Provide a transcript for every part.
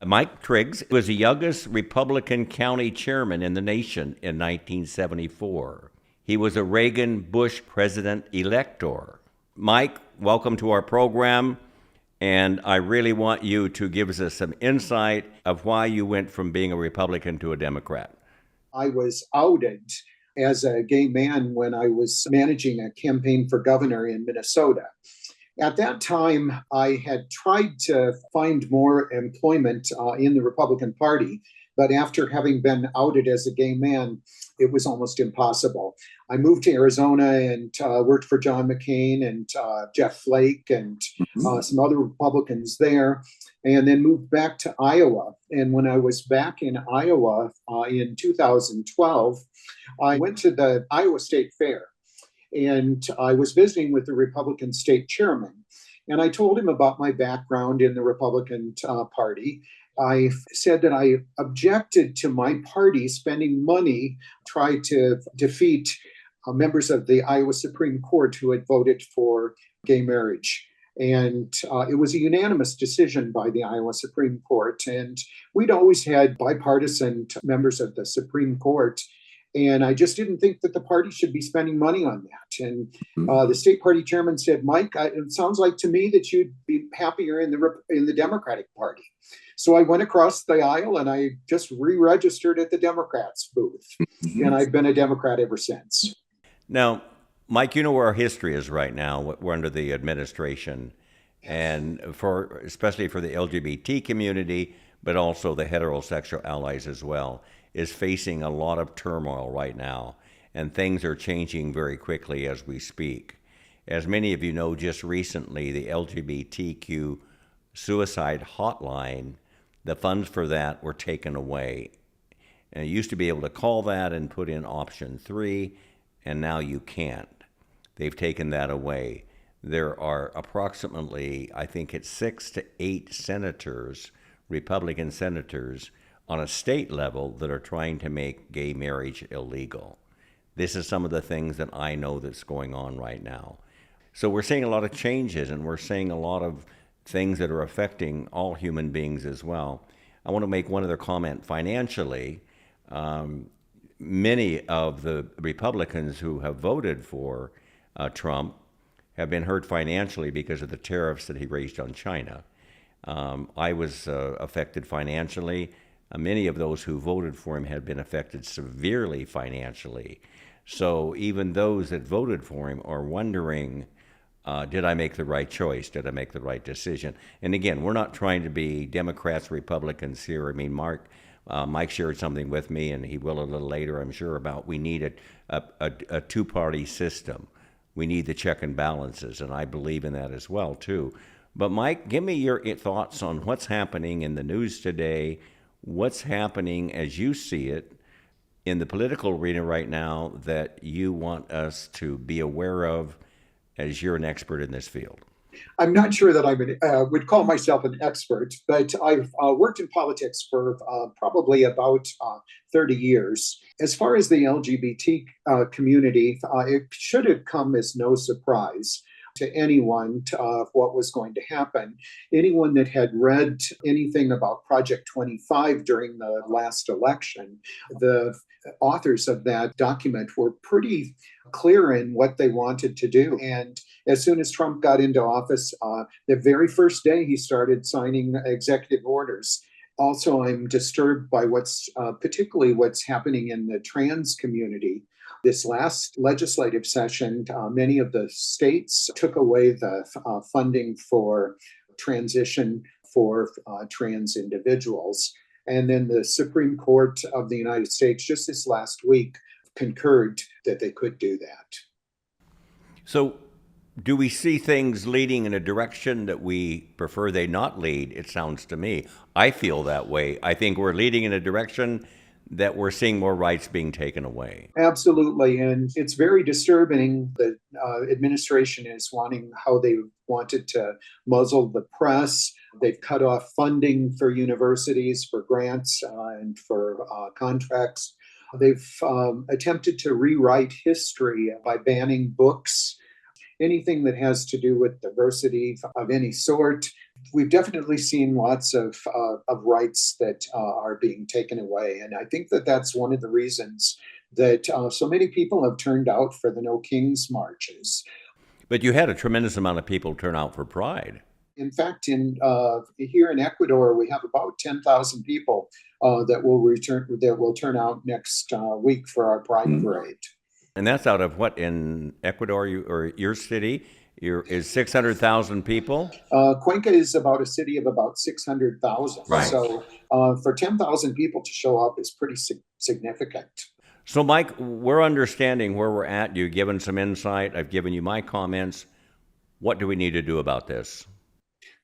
Mike Triggs was the youngest Republican county chairman in the nation in 1974. He was a Reagan-Bush president-elector. Mike, welcome to our program, and I really want you to give us some insight of why you went from being a Republican to a Democrat. I was outed as a gay man when I was managing a campaign for governor in Minnesota. At that time, I had tried to find more employment in the Republican Party, but after having been outed as a gay man, it was almost impossible. I moved to Arizona and worked for John McCain and Jeff Flake and some other Republicans there, and then moved back to Iowa. And when I was back in Iowa in 2012, I went to the Iowa State Fair. And I was visiting with the Republican state chairman. And I told him about my background in the Republican Party. I said that I objected to my party spending money trying to defeat members of the Iowa Supreme Court who had voted for gay marriage. And it was a unanimous decision by the Iowa Supreme Court. And we'd always had bipartisan members of the Supreme Court. And I just didn't think that the party should be spending money on that. And the state party chairman said, Mike, it sounds like to me that you'd be happier in the Democratic Party. So I went across the aisle and I just re-registered at the Democrats booth. And I've been a Democrat ever since. Now, Mike, you know where our history is right now. We're under the administration. And especially for the LGBT community, but also the heterosexual allies as well, is facing a lot of turmoil right now, and things are changing very quickly as we speak. As many of you know, just recently, the LGBTQ suicide hotline, the funds for that were taken away. And you used to be able to call that and put in option 3, and now you can't. They've taken that away. There are approximately, I think it's 6 to 8 senators, Republican senators, on a state level that are trying to make gay marriage illegal. This is some of the things that I know that's going on right now. So we're seeing a lot of changes, and we're seeing a lot of things that are affecting all human beings as well. I want to make one other comment financially. Many of the Republicans who have voted for Trump have been hurt financially because of the tariffs that he raised on China. I was affected financially. Many of those who voted for him had been affected severely financially. So even those that voted for him are wondering, did I make the right choice? Did I make the right decision? And again, we're not trying to be Democrats, Republicans here. I mean, Mike shared something with me, and he will a little later, I'm sure, about we need a two-party system. We need the check and balances, and I believe in that as well, too. But Mike, give me your thoughts on what's happening in the news today. What's happening as you see it in the political arena right now that you want us to be aware of as you're an expert in this field? I'm not sure that I would call myself an expert, but I've worked in politics for probably about 30 years. As far as the LGBT community, it should have come as no surprise to anyone what was going to happen. Anyone that had read anything about Project 25 during the last election, the authors of that document were pretty clear in what they wanted to do. And as soon as Trump got into office, the very first day he started signing executive orders. Also, I'm disturbed by particularly what's happening in the trans community. This last legislative session, many of the states took away the funding for transition for trans individuals. And then the Supreme Court of the United States just this last week concurred that they could do that. So do we see things leading in a direction that we prefer they not lead? It sounds to me. I feel that way. I think we're leading in a direction that we're seeing more rights being taken away. Absolutely. And it's very disturbing that administration is wanting how they wanted to muzzle the press. They've cut off funding for universities, for grants, and for contracts. They've attempted to rewrite history by banning books. Anything that has to do with diversity of any sort, we've definitely seen lots of rights that are being taken away. And I think that that's one of the reasons that so many people have turned out for the No Kings marches. But you had a tremendous amount of people turn out for Pride. In fact, in here in Ecuador, we have about 10,000 people that will turn out next week for our Pride Parade. And that's out of what in Ecuador, or your city, is 600,000 people? Cuenca is about a city of about 600,000. Right. So for 10,000 people to show up is pretty significant. So, Mike, we're understanding where we're at. You've given some insight. I've given you my comments. What do we need to do about this?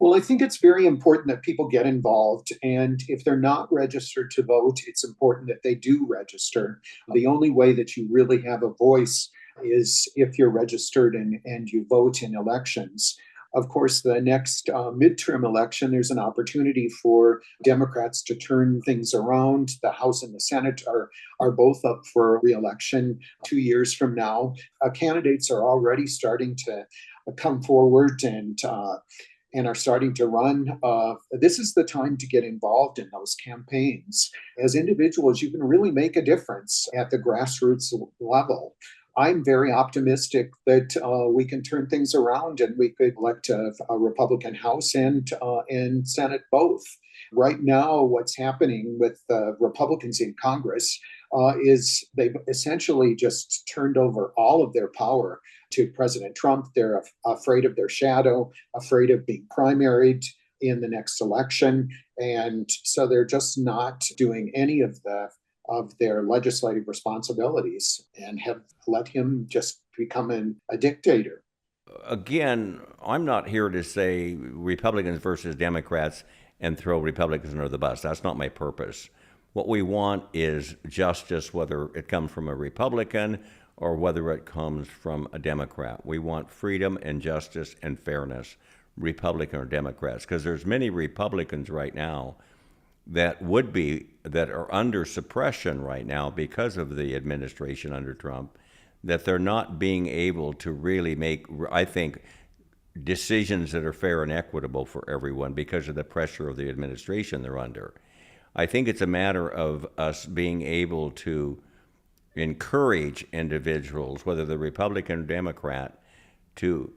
Well, I think it's very important that people get involved. And if they're not registered to vote, it's important that they do register. The only way that you really have a voice is if you're registered and you vote in elections. Of course, the next midterm election, there's an opportunity for Democrats to turn things around. The House and the Senate are both up for re-election 2 years from now. Candidates are already starting to come forward and are starting to run. This is the time to get involved in those campaigns. As individuals, you can really make a difference at the grassroots level. I'm very optimistic that we can turn things around and we could elect a Republican House and Senate both. Right now, what's happening with Republicans in Congress is they've essentially just turned over all of their power to President Trump. They're afraid of their shadow, afraid of being primaried in the next election. And so they're just not doing any of their legislative responsibilities and have let him just become a dictator. Again, I'm not here to say Republicans versus Democrats and throw Republicans under the bus. That's not my purpose. What we want is justice, whether it comes from a Republican or whether it comes from a Democrat. We want freedom and justice and fairness, Republican or Democrats, because there's many Republicans right now that are under suppression right now because of the administration under Trump, that they're not being able to really make, I think, decisions that are fair and equitable for everyone because of the pressure of the administration they're under. I think it's a matter of us being able to encourage individuals, whether they're Republican or Democrat, to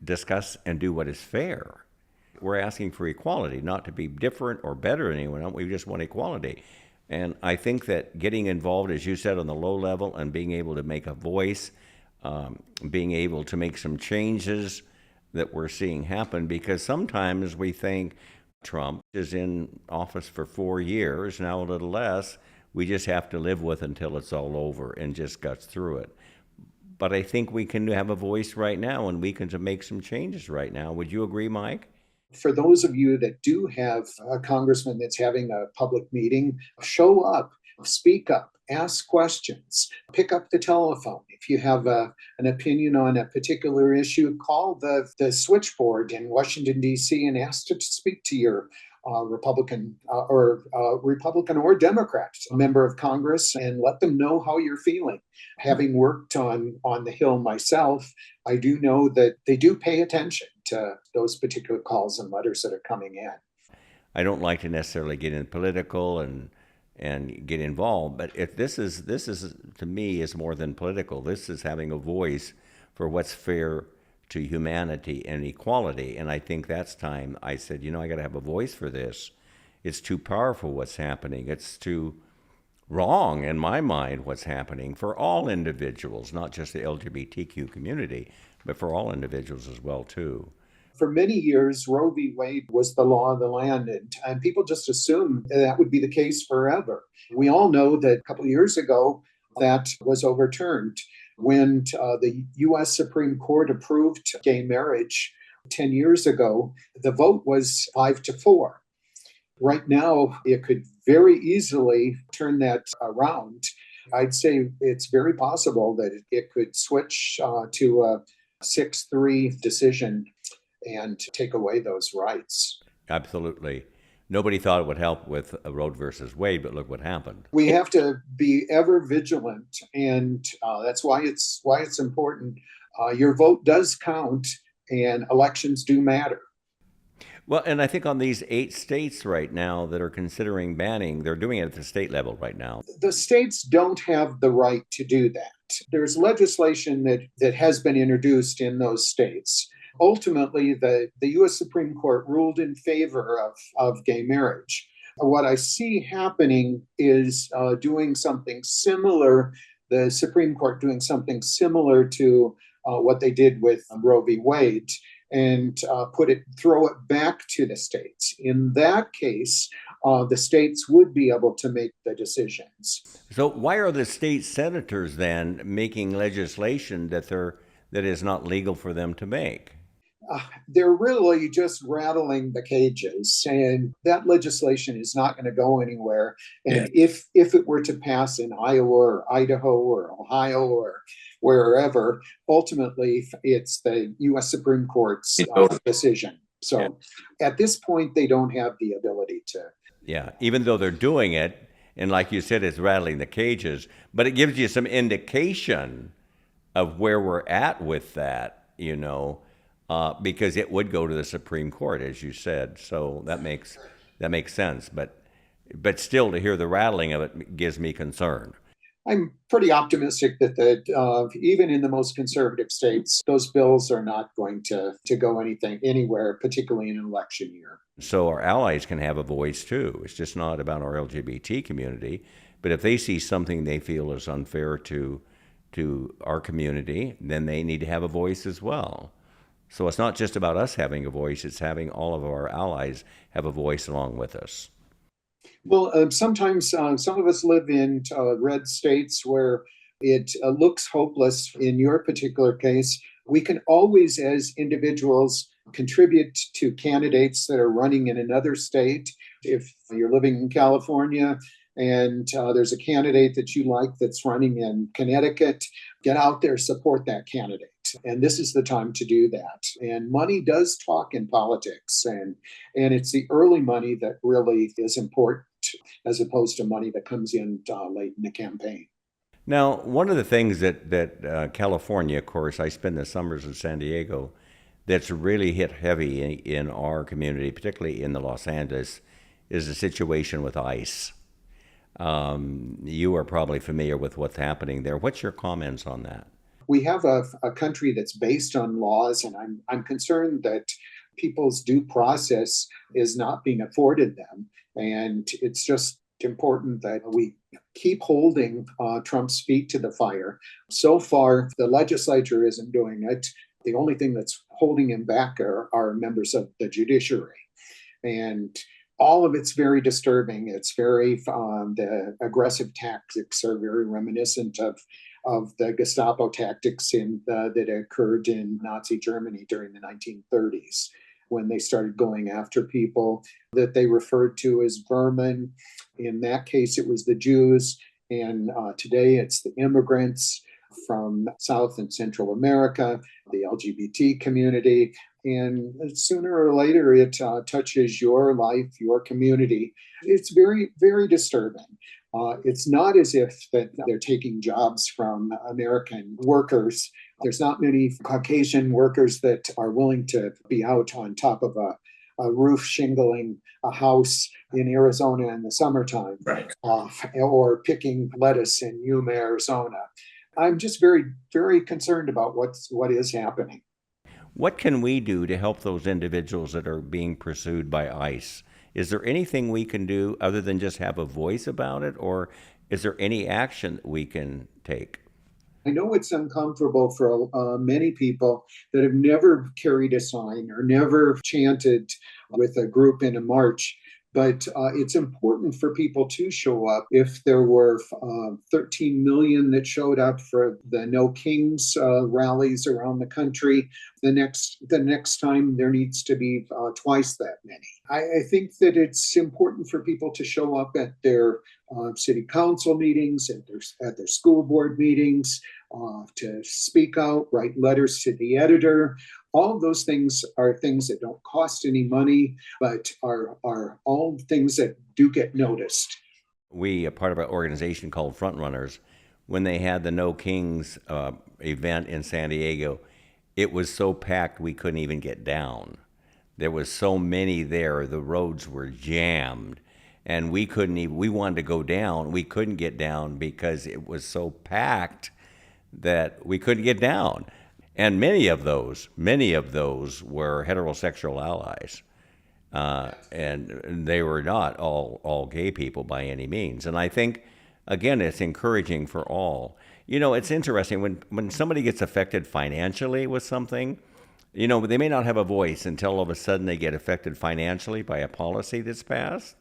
discuss and do what is fair. We're asking for equality, not to be different or better than anyone else. We just want equality. And I think that getting involved, as you said, on the low level and being able to make a voice, being able to make some changes that we're seeing happen, because sometimes we think Trump is in office for 4 years, now a little less, we just have to live with until it's all over and just guts through it. But I think we can have a voice right now and we can make some changes right now. Would you agree, Mike? For those of you that do have a congressman that's having a public meeting, show up, speak up, ask questions, pick up the telephone. If you have an opinion on a particular issue, call the switchboard in Washington, D.C. and ask to speak to your Republican or Democrat member of Congress and let them know how you're feeling. Having worked on the Hill myself, I do know that they do pay attention to those particular calls and letters that are coming in. I don't like to necessarily get in political and get involved, but if this is to me is more than political. This is having a voice for what's fair to humanity and equality. And I think that's time I said, I got to have a voice for this. It's too powerful what's happening. It's too wrong in my mind what's happening for all individuals, not just the LGBTQ community, but for all individuals as well too. For many years, Roe v. Wade was the law of the land, and people just assumed that would be the case forever. We all know that a couple of years ago, that was overturned. When the U.S. Supreme Court approved gay marriage 10 years ago, the vote was 5-4. Right now, it could very easily turn that around. I'd say it's very possible that it could switch to a 6-3 decision and take away those rights. Absolutely. Nobody thought it would help with Roe versus Wade, but look what happened. We have to be ever vigilant, and that's why it's important. Your vote does count, and elections do matter. Well, and I think on these 8 states right now that are considering banning, they're doing it at the state level right now. The states don't have the right to do that. There's legislation that has been introduced in those states. Ultimately, the US Supreme Court ruled in favor of gay marriage. What I see happening is doing something similar, the Supreme Court doing something similar to what they did with Roe v. Wade, and throw it back to the states. In that case, the states would be able to make the decisions. So why are the state senators then making legislation that is not legal for them to make? They're really just rattling the cages, and that legislation is not going to go anywhere. And if it were to pass in Iowa or Idaho or Ohio or wherever, ultimately it's the U.S. Supreme Court's decision. So at this point, they don't have the ability to. Yeah, even though they're doing it, and like you said, it's rattling the cages, but it gives you some indication of where we're at with that, because it would go to the Supreme Court, as you said. So that makes sense. But still, to hear the rattling of it gives me concern. I'm pretty optimistic that even in the most conservative states, those bills are not going to go anywhere, particularly in an election year. So our allies can have a voice too. It's just not about our LGBT community. But if they see something they feel is unfair to our community, then they need to have a voice as well. So it's not just about us having a voice, it's having all of our allies have a voice along with us. Well, sometimes some of us live in red states where it looks hopeless. In your particular case, we can always, as individuals, contribute to candidates that are running in another state. If you're living in California and there's a candidate that you like that's running in Connecticut, get out there, support that candidate. And this is the time to do that. And money does talk in politics, and it's the early money that really is important, as opposed to money that comes in late in the campaign. Now, one of the things that California, of course, I spend the summers in San Diego, that's really hit heavy in our community, particularly in the Los Angeles, is the situation with ICE. You are probably familiar with what's happening there. What's your comments on that? We have a country that's based on laws, and I'm concerned that people's due process is not being afforded them. And it's just important that we keep holding Trump's feet to the fire. So far, the legislature isn't doing it. The only thing that's holding him back are members of the judiciary. And all of it's very disturbing. It's very, the aggressive tactics are very reminiscent of the Gestapo tactics that occurred in Nazi Germany during the 1930s, when they started going after people that they referred to as vermin. In that case, it was the Jews, and today it's the immigrants from South and Central America, the LGBT community. And sooner or later, it touches your life, your community. It's very, very disturbing. It's not as if that they're taking jobs from American workers. There's not many Caucasian workers that are willing to be out on top of a roof shingling a house in Arizona in the summertime, right? Or picking lettuce in Yuma, Arizona. I'm just very, very concerned about what is happening. What can we do to help those individuals that are being pursued by ICE? Is there anything we can do other than just have a voice about it, or is there any action that we can take? I know it's uncomfortable for many people that have never carried a sign or never chanted with a group in a march, but it's important for people to show up. If there were 13 million that showed up for the No Kings rallies around the country, the next time there needs to be twice that many. I think that it's important for people to show up at their city council meetings, at their school board meetings, to speak out, write letters to the editor. All of those things are things that don't cost any money, but are all things that do get noticed. We, a part of an organization called Frontrunners, when they had the No Kings event in San Diego, it was so packed we couldn't even get down. There was so many there, the roads were jammed. And we couldn't even, we wanted to go down. We couldn't get down because it was so packed that we couldn't get down. And many of those were heterosexual allies. And they were not all gay people by any means. And I think, again, it's encouraging for all. You know, it's interesting when somebody gets affected financially with something, you know, they may not have a voice until all of a sudden they get affected financially by a policy that's passed.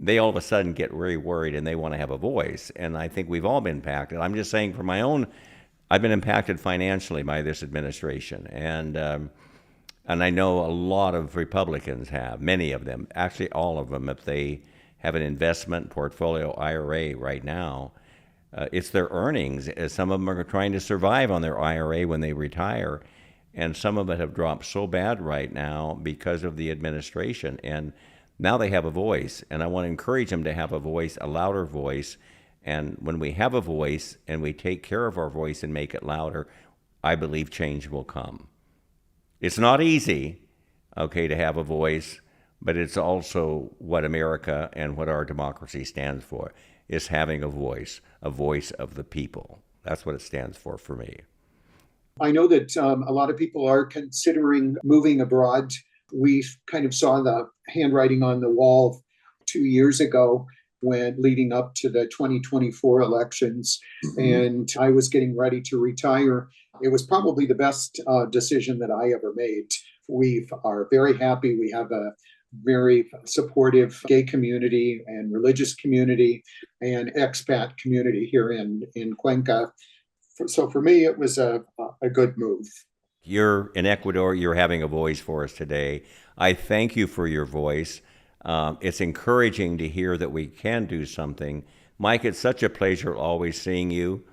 They all of a sudden get very worried and they want to have a voice. And I think we've all been impacted. I'm just saying for my own, I've been impacted financially by this administration. And I know a lot of Republicans have, many of them, actually all of them, if they have an investment portfolio IRA right now, it's their earnings. Some of them are trying to survive on their IRA when they retire. And some of it have dropped so bad right now because of the administration. And now they have a voice. And I want to encourage them to have a voice, a louder voice. And when we have a voice and we take care of our voice and make it louder, I believe change will come. It's not easy, okay, to have a voice, but it's also what America and what our democracy stands for, is having a voice of the people. That's what it stands for me. I know that a lot of people are considering moving abroad. We kind of saw the handwriting on the wall 2 years ago when leading up to the 2024 elections, and I was getting ready to retire. It was probably the best decision that I ever made. We are very happy. We have a very supportive gay community and religious community and expat community here in Cuenca. So for me, it was a good move. You're in Ecuador. You're having a voice for us today. I thank you for your voice. It's encouraging to hear that we can do something. Mike, it's such a pleasure always seeing you.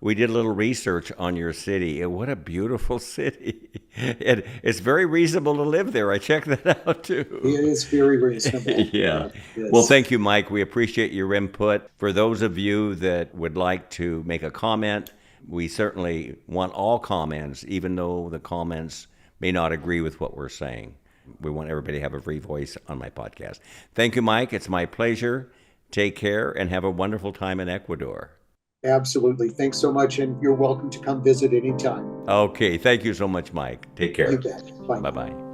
We did a little research on your city. What a beautiful city. It's very reasonable to live there. I checked that out too. It is very reasonable. Yeah. Yes. Well, thank you, Mike. We appreciate your input. For those of you that would like to make a comment, we certainly want all comments, even though the comments may not agree with what we're saying. We want everybody to have a free voice on my podcast. Thank you, Mike. It's my pleasure. Take care and have a wonderful time in Ecuador. Absolutely. Thanks so much. And you're welcome to come visit anytime. Okay. Thank you so much, Mike. Take care. You bet. Bye. Bye-bye.